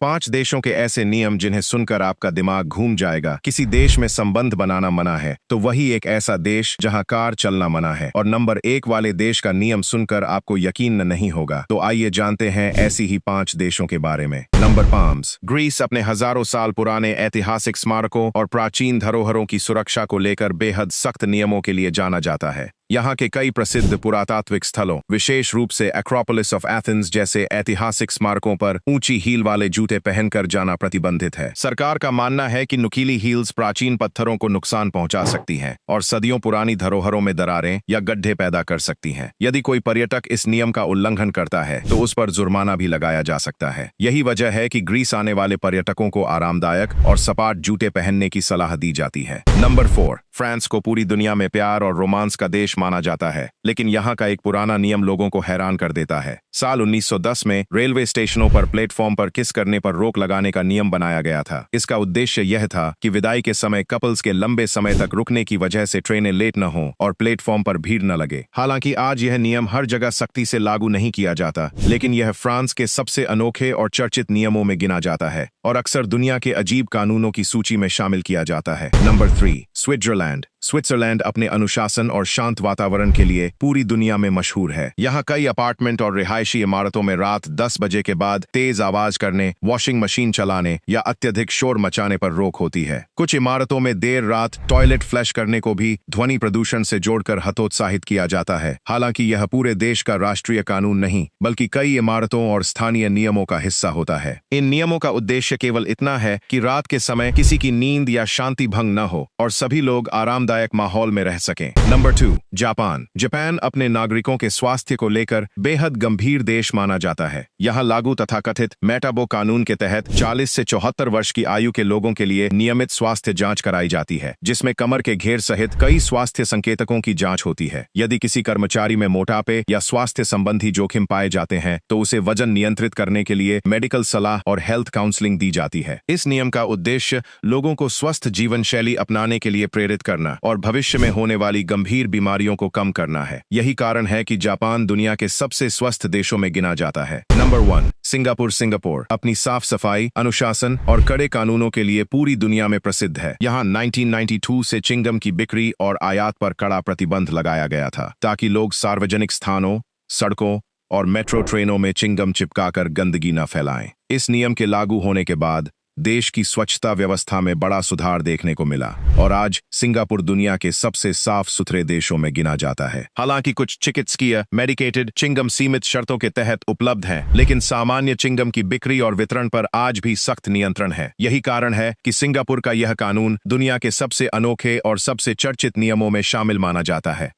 5 देशों के ऐसे नियम जिन्हें सुनकर आपका दिमाग घूम जाएगा। किसी देश में संबंध बनाना मना है तो वही एक ऐसा देश जहां कार चलना मना है। और नंबर 1 वाले देश का नियम सुनकर आपको यकीन नहीं होगा। तो आइए जानते हैं ऐसी ही 5 देशों के बारे में। नंबर 5, ग्रीस अपने हजारों साल पुराने ऐतिहासिक स्मारकों और प्राचीन धरोहरों की सुरक्षा को लेकर बेहद सख्त नियमों के लिए जाना जाता है। यहाँ के कई प्रसिद्ध पुरातात्विक स्थलों, विशेष रूप से एक्रोपोलिस ऑफ एथेंस जैसे ऐतिहासिक स्मारकों पर ऊंची हील वाले जूते पहनकर जाना प्रतिबंधित है। सरकार का मानना है कि नुकीली हील्स प्राचीन पत्थरों को नुकसान पहुंचा सकती हैं और सदियों पुरानी धरोहरों में दरारें या गड्ढे पैदा कर सकती हैं। यदि कोई पर्यटक इस नियम का उल्लंघन करता है तो उस पर जुर्माना भी लगाया जा सकता है। यही वजह है कि ग्रीस आने वाले पर्यटकों को आरामदायक और सपाट जूते पहनने की सलाह दी जाती है। नंबर 4, फ्रांस को पूरी दुनिया में प्यार और रोमांस का देश माना जाता है, लेकिन यहाँ का एक पुराना नियम लोगों को हैरान कर देता है। साल 1910 में रेलवे स्टेशनों पर प्लेटफॉर्म पर किस करने पर रोक लगाने का नियम बनाया गया था। इसका उद्देश्य यह था कि विदाई के समय कपल्स के लंबे समय तक रुकने की वजह से ट्रेनें लेट न हों और प्लेटफॉर्म पर भीड़ न लगे। हालांकि आज यह नियम हर जगह सख्ती से लागू नहीं किया जाता, लेकिन यह फ्रांस के सबसे अनोखे और चर्चित नियमों में गिना जाता है और अक्सर दुनिया के अजीब कानूनों की सूची में शामिल किया जाता है। Number 3, Switzerland. स्विट्जरलैंड अपने अनुशासन और शांत वातावरण के लिए पूरी दुनिया में मशहूर है। यहाँ कई अपार्टमेंट और रिहायशी इमारतों में रात 10 बजे के बाद तेज आवाज करने, वॉशिंग मशीन चलाने या अत्यधिक शोर मचाने पर रोक होती है। कुछ इमारतों में देर रात टॉयलेट फ्लश करने को भी ध्वनि प्रदूषण से जोड़कर हतोत्साहित किया जाता है। हालांकि यह पूरे देश का राष्ट्रीय कानून नहीं, बल्कि कई इमारतों और स्थानीय नियमों का हिस्सा होता है। इन नियमों का उद्देश्य केवल इतना है कि रात के समय किसी की नींद या शांति भंग न हो और सभी लोग आरामदायक माहौल में रह सकें। Number 2, Japan. जापान अपने नागरिकों के स्वास्थ्य को लेकर बेहद गंभीर देश माना जाता है। यहाँ लागू तथाकथित मेटाबो कानून के तहत 40 से 74 वर्ष की आयु के लोगों के लिए नियमित स्वास्थ्य जांच कराई जाती है, जिसमें कमर के घेर सहित कई स्वास्थ्य संकेतकों की जांच होती है। यदि किसी कर्मचारी में मोटापे या स्वास्थ्य संबंधी जोखिम पाए जाते हैं तो उसे वजन नियंत्रित करने के लिए मेडिकल सलाह और हेल्थ काउंसलिंग दी जाती है। इस नियम का उद्देश्य लोगों को स्वस्थ जीवन शैली अपनाने के लिए प्रेरित करना और भविष्य में होने वाली गंभीर बीमारियों को कम करना है। यही कारण है कि जापान दुनिया के सबसे स्वस्थ देशों में गिना जाता है। Number 1, Singapore. सिंगापुर अपनी साफ सफाई, अनुशासन और कड़े कानूनों के लिए पूरी दुनिया में प्रसिद्ध है। यहाँ 1992 से चिंगम की बिक्री और आयात पर कड़ा प्रतिबंध लगाया गया था, ताकि लोग सार्वजनिक स्थानों, सड़कों और मेट्रो ट्रेनों में चिंगम चिपकाकर गंदगी न फैलाएं। इस नियम के लागू होने के बाद देश की स्वच्छता व्यवस्था में बड़ा सुधार देखने को मिला और आज सिंगापुर दुनिया के सबसे साफ सुथरे देशों में गिना जाता है। हालांकि कुछ चिकित्सकीय मेडिकेटेड चिंगम सीमित शर्तों के तहत उपलब्ध हैं, लेकिन सामान्य चिंगम की बिक्री और वितरण पर आज भी सख्त नियंत्रण है। यही कारण है कि सिंगापुर का यह कानून दुनिया के सबसे अनोखे और सबसे चर्चित नियमों में शामिल माना जाता है।